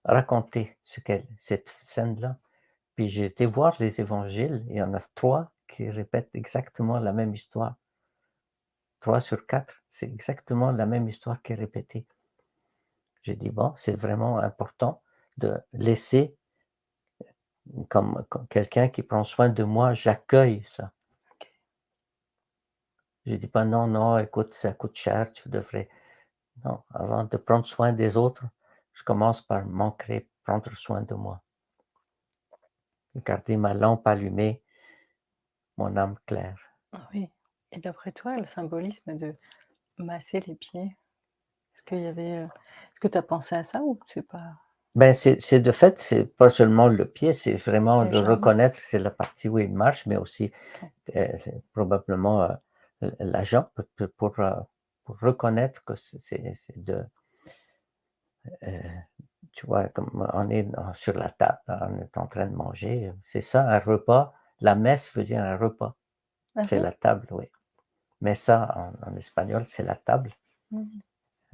raconter cette scène-là. Puis j'ai été voir les évangiles, il y en a 3 qui répètent exactement la même histoire. 3 sur 4, c'est exactement la même histoire qui est répétée. J'ai dit: «Bon, c'est vraiment important de laisser comme quelqu'un qui prend soin de moi, j'accueille ça». OK. Je dis pas: «Non, non, écoute, ça coûte cher, tu devrais». Non, avant de prendre soin des autres, je commence par m'ancrer, prendre soin de moi. garder ma lampe allumée, mon âme claire. Ah oui, et d'après toi, le symbolisme de masser les pieds, est-ce que tu as pensé à ça ou c'est pas Ben, c'est de fait, c'est pas seulement le pied, c'est vraiment les le jambes? reconnaître, c'est la partie où il marche, mais aussi, Ouais. c'est probablement, la jambe pour reconnaître que c'est de, heu, tu vois, comme on est sur la table, on est en train de manger, c'est ça un repas. La messe veut dire un repas, Ah c'est bon? la table, oui. Mesa en espagnol, c'est la table. Mmh.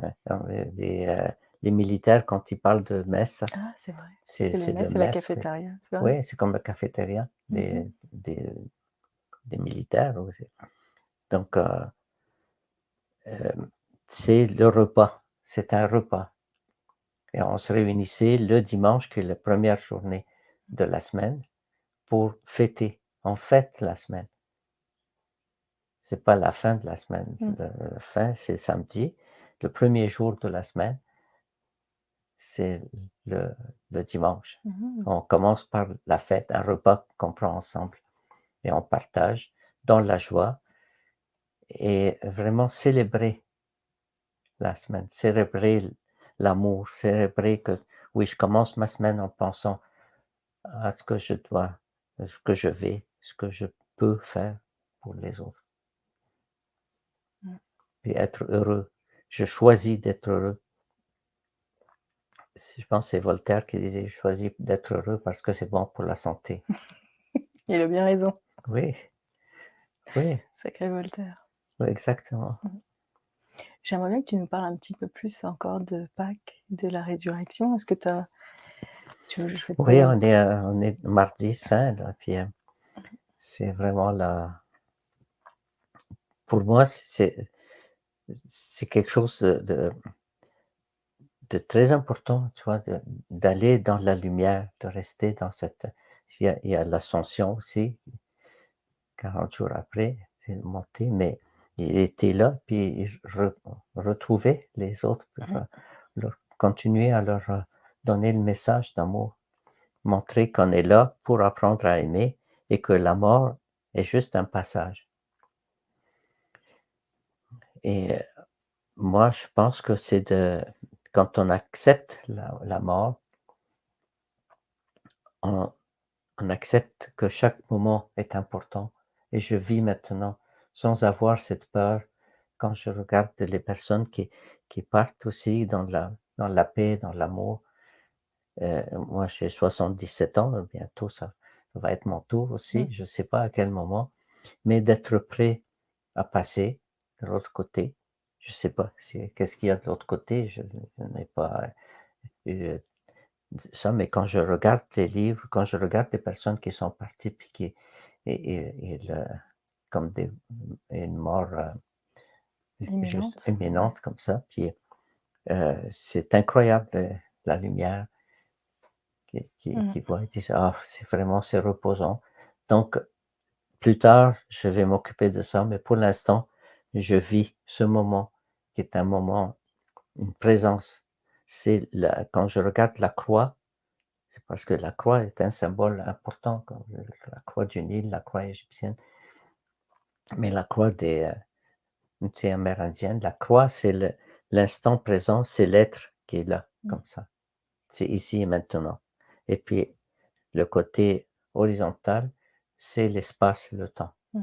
Ouais, dans les militaires quand ils parlent de messe, Ah, c'est vrai. c'est C'est le c'est le mess et la mess, oui. cafétéria, c'est vrai? Oui, c'est comme la cafétéria Mmh. des militaires aussi. Donc, c'est le repas, c'est un repas et on se réunissait le dimanche qui est la première journée de la semaine pour fêter. On fête la semaine. C'est pas la fin de la semaine, Mmh. la fin, c'est samedi. Le premier jour de la semaine, c'est le le dimanche. Mmh. On commence par la fête, un repas qu'on prend ensemble et on partage dans la joie et vraiment célébrer la semaine, célébrer l'amour, célébrer que oui, je commence ma semaine en pensant à ce que je dois, ce que je vais, ce que je peux faire pour les autres Mmh. et être heureux. Je choisis d'être heureux. Je pense que c'est Voltaire qui disait: «Je choisis d'être heureux parce que c'est bon pour la santé». Il a bien raison, Oui, oui, sacré Voltaire. oui, exactement. Mmh. J'aimerais bien que tu nous parles un petit peu plus encore de Pâques, de la résurrection. Est-ce que tu veux je vais te Oui, poser on est mardi saint là, puis, c'est vraiment la pour moi, c'est quelque chose de très important, tu vois? D'aller dans la lumière, de rester dans cette il y a l'ascension aussi, 40 jours après, c'est monté, mais il était là, puis il retrouvait les autres pour, mmh, leur continuer à leur, donner le message d'amour, montrer qu'on est là pour apprendre à aimer et que la mort est juste un passage et moi, je pense que c'est de quand on accepte la mort, on on accepte que chaque moment est important et je vis maintenant sans avoir cette peur quand je regarde les personnes qui partent aussi dans la paix, dans l'amour. Moi, j'ai 77 ans, bientôt ça va être mon tour mmh, aussi, je ne sais pas à quel moment, mais d'être prêt à passer de l'autre côté. Je ne sais pas qu'est-ce qu'il y a de l'autre côté, je n'ai pas eu ça, mais quand je regarde les livres, quand je regarde les personnes qui sont parties puis qui et le comme une mort, juste imminente. Ouais. imminente comme ça, puis, c'est incroyable, la lumière Mmh. qu'ils voient. Ils disent: «Ah, c'est reposant». Donc plus tard, je vais m'occuper de ça, mais pour l'instant, je vis ce moment qui est un moment, une présence. C'est la quand je regarde la croix. C'est parce que la croix est un symbole important comme la croix du Nil, la croix égyptienne, mais la croix des amérindiennes, la croix, c'est l'instant présent, c'est l'être qui est là, Mmh. comme ça. C'est ici et maintenant. Et puis le côté horizontal, c'est l'espace et le temps. Mmh.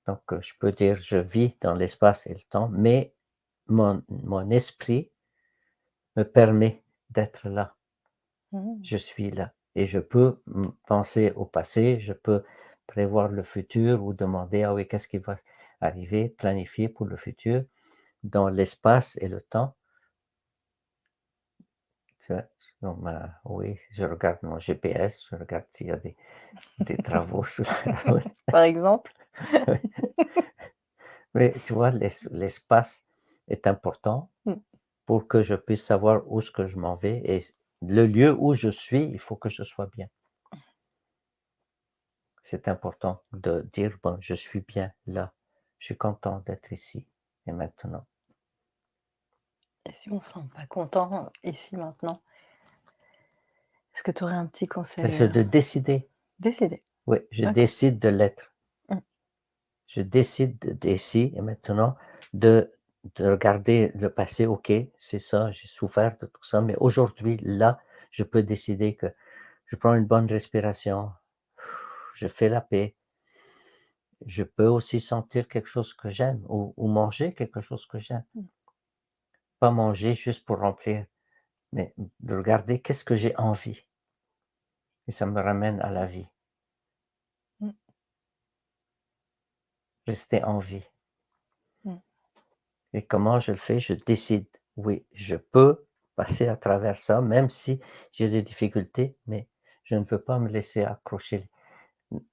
Donc, je peux dire, je vis dans l'espace et le temps, mais mon esprit me permet d'être là. Mmh. Je suis là et je peux penser au passé, je peux prévoir le futur ou demander: «Ah oui, qu'est-ce qui va arriver?» planifier pour le futur dans l'espace et le temps. Tu vois? Comme, oui, je regarde mon GPS, je regarde s'il y a des travaux sur la route. Par exemple? Mais tu vois, l'espace est important Mmh. pour que je puisse savoir où est-ce que je m'en vais et le lieu où je suis, il faut que je sois bien. C'est important de dire: «Bon, je suis bien là. Je suis content d'être ici et maintenant». Et si on se sent pas content ici, maintenant, que tu aurais un petit conseil, C'est de décider. décider? Oui, je OK. décide de l'être. Mmh. Je décide d'ici et maintenant de regarder le passé. OK, c'est ça, j'ai souffert de tout ça, mais aujourd'hui, là, je peux décider que je prends une bonne respiration, je fais la paix. Je peux aussi sentir quelque chose que j'aime ou manger quelque chose que j'aime. Mmh. Pas manger juste pour remplir, mais de regarder qu'est-ce que j'ai envie et ça me ramène à la vie. Mmh. Rester en vie. Mmh. Et comment je le fais? Je décide. Oui, je peux passer à travers ça, même si j'ai des difficultés, mais je ne veux pas me laisser accrocher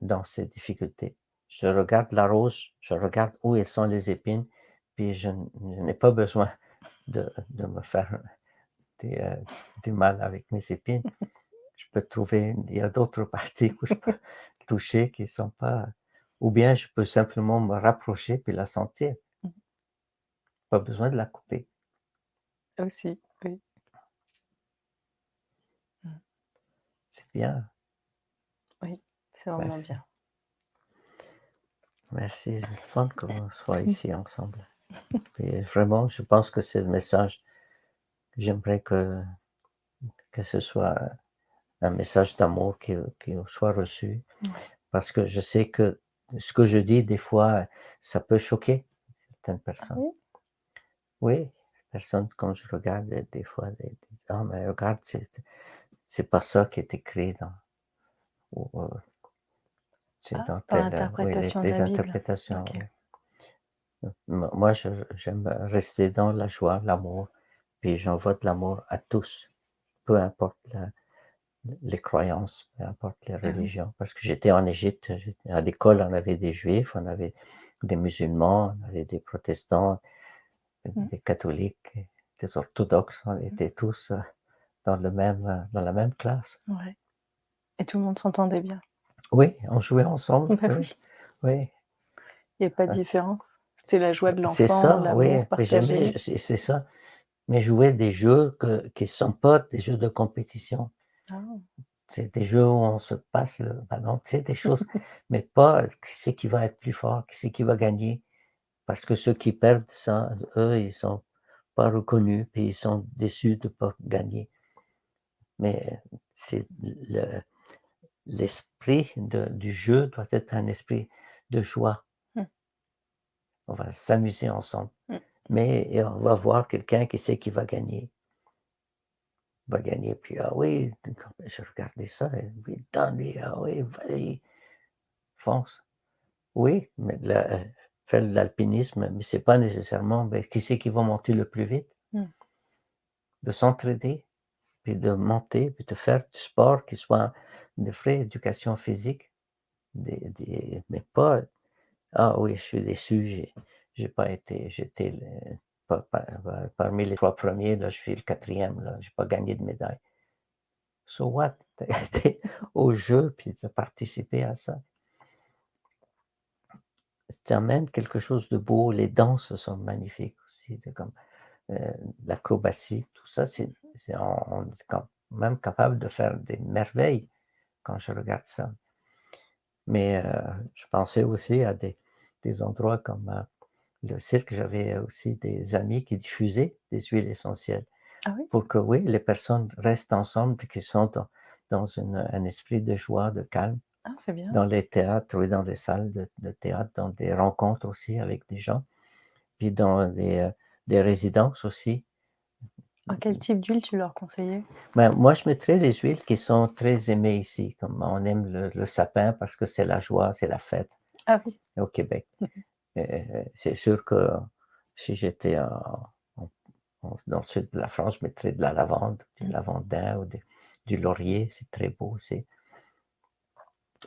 dans ces difficultés. Je regarde la rose, je regarde où elles sont les épines, puis je n'ai pas besoin de me faire des, du mal avec mes épines. Je peux trouver, il y a d'autres parties où je peux toucher qui sont pas, ou bien je peux simplement me rapprocher puis la sentir. Mmh. Pas besoin de la couper. Aussi, oui. Mmh. C'est bien. Oui, c'est vraiment Merci. bien. Merci. C'est le fun qu'on soit ici ensemble. Et vraiment, je pense que c'est le message que j'aimerais que ce soit un message d'amour qui soit reçu. Ouais. Parce que je sais que ce que je dis, des fois, ça peut choquer certaines Ah personnes. oui? Oui, personnes, quand je regarde des fois, ah, mais regarde, c'est pas ça qui est écrit ou, c'est Ah, dans dans tel, oui, l'interprétation de les la Bible? interprétations, OK. oui. Moi, j'aime rester dans la joie, l'amour, puis j'envoie de l'amour à tous, peu importe les croyances, peu importe les Ah oui. religions. Parce que j'étais en Égypte, à l'école, on avait des juifs, on avait des musulmans, on avait des protestants, Mmh. des catholiques, des orthodoxes, on Mmh. était tous dans la même classe. Ouais, et tout le monde s'entendait bien? Oui, on jouait ensemble, Bah oui, oui, oui. il y a pas de différence. C'était la joie de C'est l'enfant, ça, oui, l'amour mais j'aimais, partagé. c'est ça. Mais jouer des jeux qui ne sont pas des jeux de compétition. Ah! C'est des jeux où on se passe le ballon, tu sais, des choses, mais pas qui c'est qui va être plus fort, qui c'est qui va gagner. Parce que ceux qui perdent ça, eux, ils sont pas reconnus, puis ils sont déçus de pas gagner. Mais c'est l'esprit du jeu doit être un esprit de joie. Mmh. On va s'amuser ensemble. Mmh. Mais et on va voir quelqu'un qui sait qui va gagner. Va gagner, puis ah oui, je regardais ça, et oui, donne-lui, ah oui, vas-y, fonce. Oui, mais faire de l'alpinisme, mais c'est pas nécessairement, ben, qui c'est qui va monter le plus vite? Mmh. De s'entraider, puis de monter, puis de faire du sport qui soit de vraie éducation physique, mais pas, ah oui, je suis déçu, j'ai pas été, j'étais parmi les 3 premiers, là, je suis le 4e, là, j'ai pas gagné de médaille. So what? Tu été au jeu, puis tu as participé à ça. Ça amène quelque chose de beau. Les danses sont magnifiques aussi, comme l'acrobatie, tout ça, on est quand même capable de faire des merveilles quand je regarde ça. Mais je pensais aussi à des endroits comme le cirque. J'avais aussi des amis qui diffusaient des huiles essentielles Ah oui? pour que, oui, les personnes restent ensemble et qu'ils sont dans un esprit de joie, de calme. Ah, c'est bien. Dans les théâtres, oui, dans les salles de théâtre, dans des rencontres aussi avec des gens, puis dans des résidences aussi. Ah, quel type d'huile tu leur conseillais? Ben, moi, je mettrais les huiles qui sont très aimées ici, comme on aime le sapin parce que c'est la joie, c'est la fête Ah oui. au Québec. C'est sûr que si j'étais en dans le sud de la France, je mettrais de la lavande, du Mmh. lavandin ou du laurier, c'est très beau aussi.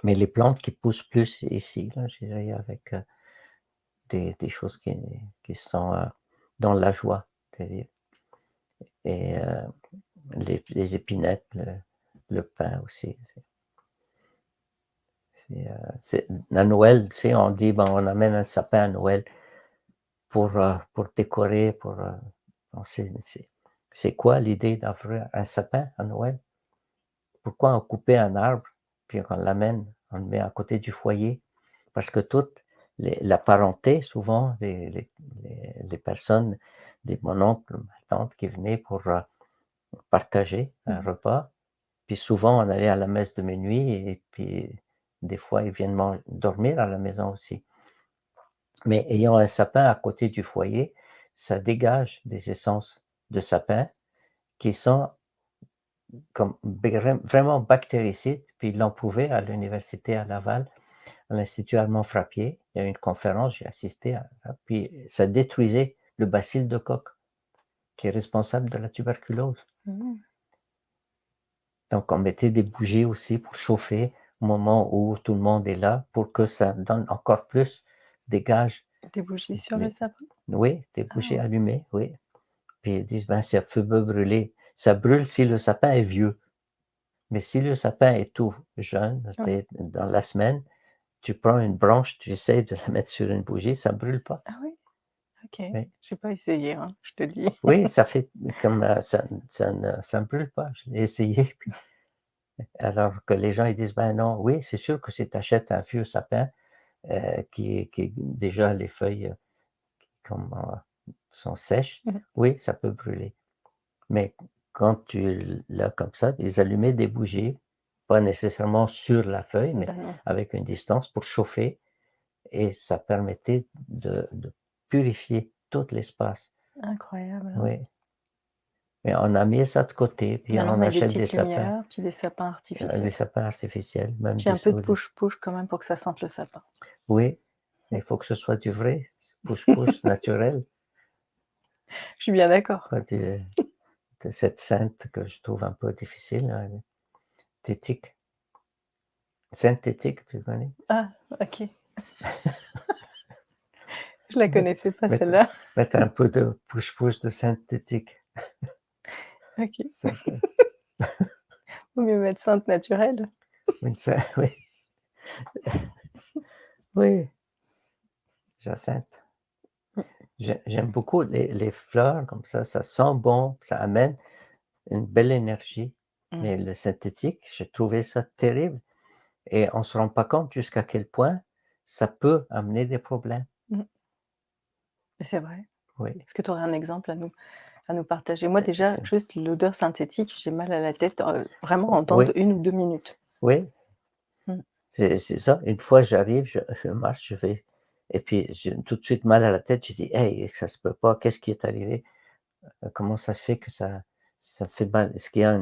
Mais les plantes qui poussent plus ici, là, je dirais avec, des choses qui sont, dans la joie, c'est-à-dire, et les épinettes, le pain aussi. C'est à Noël, tu sais, on dit, ben, on amène un sapin à Noël pour décorer, bon, c'est quoi l'idée d'avoir un sapin à Noël? pourquoi on coupait un arbre, puis on l'amène, on le met à côté du foyer? Parce que toute la parenté, souvent, les personnes, mon oncle, ma tante qui venaient pour partager un repas, puis souvent on allait à la messe de minuit et puis des fois ils viennent dormir à la maison aussi. Mais ayant un sapin à côté du foyer, ça dégage des essences de sapin qui sont comme vraiment bactéricides, puis ils l'ont prouvé à l'université à Laval, à l'Institut Armand Frappier. Il y a eu une conférence, j'ai assisté à ça, puis ça détruisait le bacille de Koch, qui est responsable de la tuberculose. Donc, on mettait des bougies aussi pour chauffer au moment où tout le monde est là, pour que ça donne encore plus, dégage. Des bougies sur le sapin? Oui, des bougies allumées, oui. Puis ils disent, ben, c'est à feu brûler. Ça brûle si le sapin est vieux. Mais si le sapin est tout jeune, dans la semaine, tu prends une branche, tu essaies de la mettre sur une bougie, ça ne brûle pas. Ah oui? OK. Oui. Je n'ai pas essayé, hein, je te dis. Oui, ça fait comme ça ne brûle pas. Je l'ai essayé. Puis, alors que les gens ils disent, ben non, oui, c'est sûr que si tu achètes un vieux sapin qui est déjà les feuilles comme, sont sèches, oui, ça peut brûler. Mais quand tu l'as comme ça, ils allumaient des bougies, pas nécessairement sur la feuille, mais avec une distance pour chauffer, et ça permettait de purifier tout l'espace. Incroyable. Oui. Mais on a mis ça de côté, puis Maintenant, on on met des achète des petites sapins. lumières, puis des sapins artificiels. Des sapins artificiels, même Puis un des peu de push-push quand même pour que ça sente le sapin. Oui, il faut que ce soit du vrai, push-push naturel, Je suis bien d'accord. pas de cette sainte que je trouve un peu difficile, hein, Tétique. Synthétique, tu connais? Ah, OK. Je la connaissais pas celle-là. Mettre un peu de push-push de synthétique. OK. Ça, Vaut mieux mettre sainte naturelle. oui. Oui, Jacinthe. J'aime beaucoup les fleurs comme ça sent bon, ça amène une belle énergie. Mais le synthétique, j'ai trouvé ça terrible et on ne se rend pas compte jusqu'à quel point ça peut amener des problèmes. C'est vrai. Oui. Est-ce que tu aurais un exemple à nous partager? Moi déjà, juste l'odeur synthétique, j'ai mal à la tête, vraiment en temps Oui. de 1 ou 2 minutes. Oui. C'est ça. Une fois, j'arrive, je marche, je vais et puis j'ai tout de suite mal à la tête. Je dis: «Hey, ça se peut pas, qu'est-ce qui est arrivé? Comment ça se fait que ça fait mal? Est-ce qu'il y a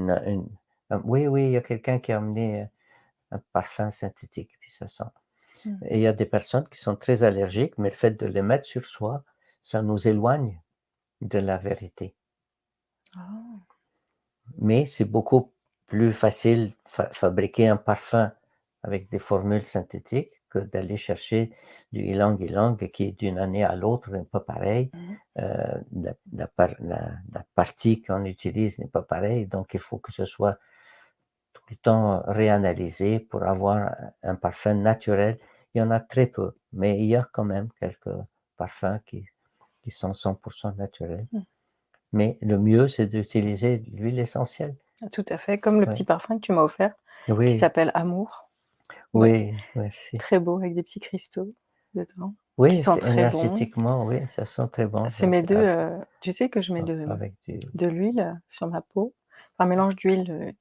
oui, oui, il y a quelqu'un qui a amené, un parfum synthétique», puis ça sent. Et il y a des personnes qui sont très allergiques, mais le fait de les mettre sur soi, ça nous éloigne de la vérité. Ah! Mais c'est beaucoup plus facile fabriquer un parfum avec des formules synthétiques que d'aller chercher du ylang-ylang qui est d'une année à l'autre n'est pas pareil. La partie qu'on utilise n'est pas pareille, donc il faut que ce soit tout le temps réanalysé pour avoir un parfum naturel. Il y en a très peu, mais il y a quand même quelques parfums qui sont 100% naturels. Mais le mieux, c'est d'utiliser l'huile essentielle. Tout à fait, comme le petit parfum que tu m'as offert, qui s'appelle Amour. Oui, merci. Très beau avec des petits cristaux dedans, qui Oui, sont très bons. énergétiquement, oui, ça sent très bon. C'est mes 2, tu sais que je mets Avec de l'huile sur ma peau, un mélange d'huile,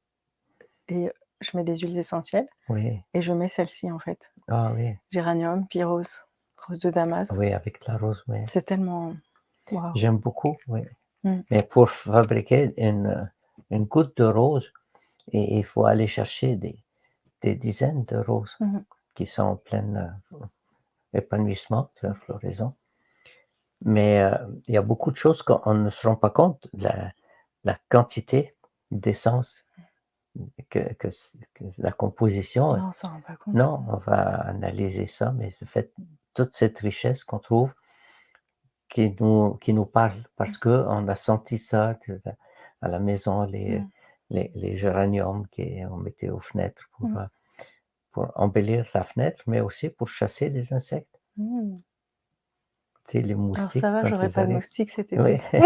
et je mets des huiles essentielles Oui. et je mets celle-ci en fait. Ah oui. Géranium, puis rose de Damas. Oui, avec la rose, oui. C'est tellement waouh! J'aime beaucoup, oui. Mais pour fabriquer une goutte de rose, il faut aller chercher des dizaines de roses qui sont en plein épanouissement, floraison. Mais il y a beaucoup de choses qu'on ne se rend pas compte de la quantité d'essence que la composition. Non, on s'en rend pas compte. Non, on va analyser ça, mais c'est fait toute cette richesse qu'on trouve qui nous parle parce qu'on a senti ça à la maison, les géraniums qu'on mettait aux fenêtres pour embellir la fenêtre, mais aussi pour chasser les insectes. Tu sais, les Alors moustiques, ça va, quand j'aurais ils pas de arrivent. moustiques cet Oui. été.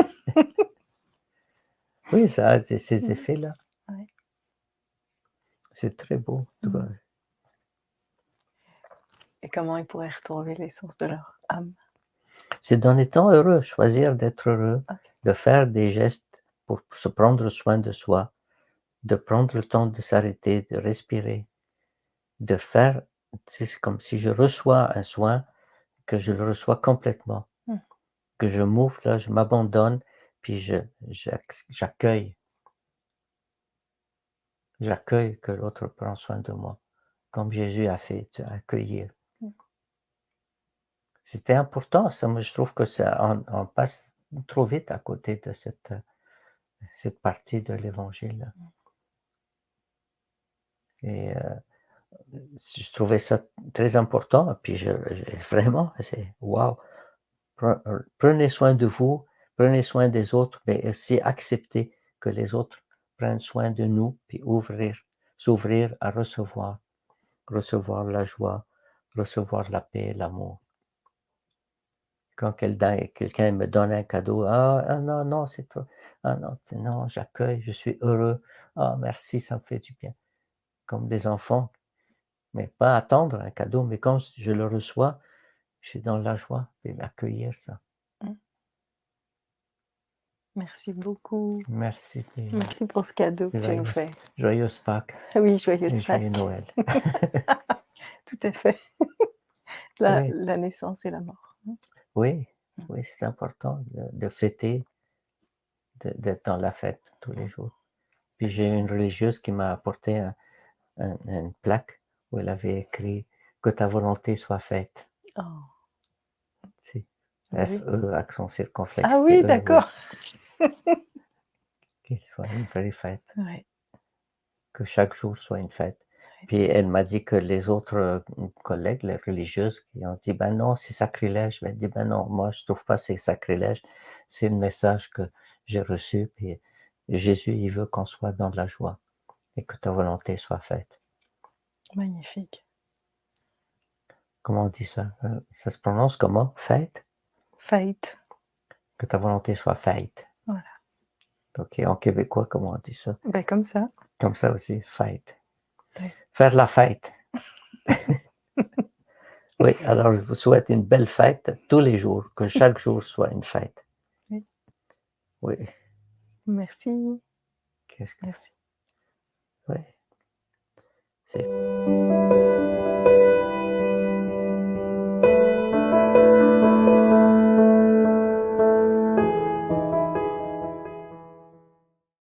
Oui, ça a ces effets-là. Ouais. C'est très beau. Et comment ils pourraient retrouver l'essence de leur âme? C'est en étant heureux, choisir d'être heureux, OK. de faire des gestes pour se prendre soin de soi, de prendre le temps de s'arrêter, de respirer, de faire, c'est comme si je reçois un soin, que je le reçois complètement, Mmh. que je m'ouvre là, je m'abandonne, puis j'accueille que l'autre prend soin de moi, comme Jésus a fait, accueillir. Mmh. C'était important, ça, moi je trouve que ça, on passe trop vite à côté de cette partie de l'évangile. Et je trouvais ça très important, puis vraiment, c'est waouh! Prenez soin de vous, prenez soin des autres, mais aussi accepter que les autres prennent soin de nous, puis s'ouvrir à recevoir la joie, recevoir la paix, l'amour. Quand quelqu'un me donne un cadeau, non, non, c'est toi, non, non, j'accueille, je suis heureux, merci, ça me fait du bien. Comme des enfants, mais pas attendre un cadeau, mais quand je le reçois, je suis dans la joie et d'accueillir ça. Mmh. Merci beaucoup. Merci et Merci pour ce cadeau que tu nous fais. joyeuse Pâques Oui, joyeuse et joyeux Pâques. Noël. Tout à fait. Oui, La naissance et la mort. oui, Mmh. oui, c'est important de fêter, d'être dans la fête tous les jours. Puis j'ai une religieuse qui m'a apporté une plaque où elle avait écrit que ta volonté soit faite. Oh, Si. oui. F-E, accent Ah circonflexe, oui, T-E, oui. d'accord. Qu'il soit une vraie fête, Ouais, que chaque jour soit une fête. ouais. Puis elle m'a dit que les autres collègues, les religieuses, qui ont dit ben non, c'est sacrilège. Ben, dit ben non, moi je trouve pas c'est sacrilège. C'est le message que j'ai reçu. Puis Jésus, il veut qu'on soit dans de la joie et que ta volonté soit faite. Magnifique. Comment on dit ça? Ça se prononce comment? Fête? Faite. Que ta volonté soit faite. Voilà. Ok, en québécois, comment on dit ça? Ben, comme ça. Comme ça aussi, fête. Ouais. Faire la fête. Oui, alors je vous souhaite une belle fête tous les jours, que chaque jour soit une fête. Oui. Oui, Merci. qu'est-ce que... Merci. Oui, c'est...